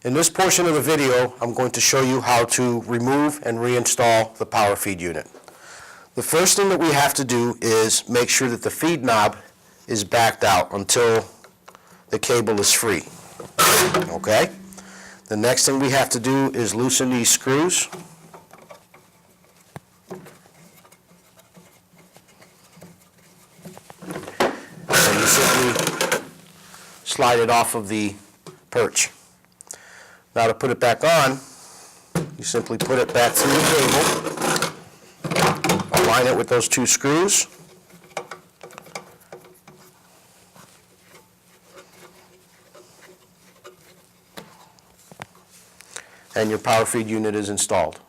In this portion of the video, I'm going to show you how to remove and reinstall the power feed unit. The first thing that we have to do is make sure that the feed knob is backed out until the cable is free. Okay? The next thing we have to do is loosen these screws. And you simply slide it off of the perch. Now to put it back on, you simply put it back through the cable, align it with those two screws, and your power feed unit is installed.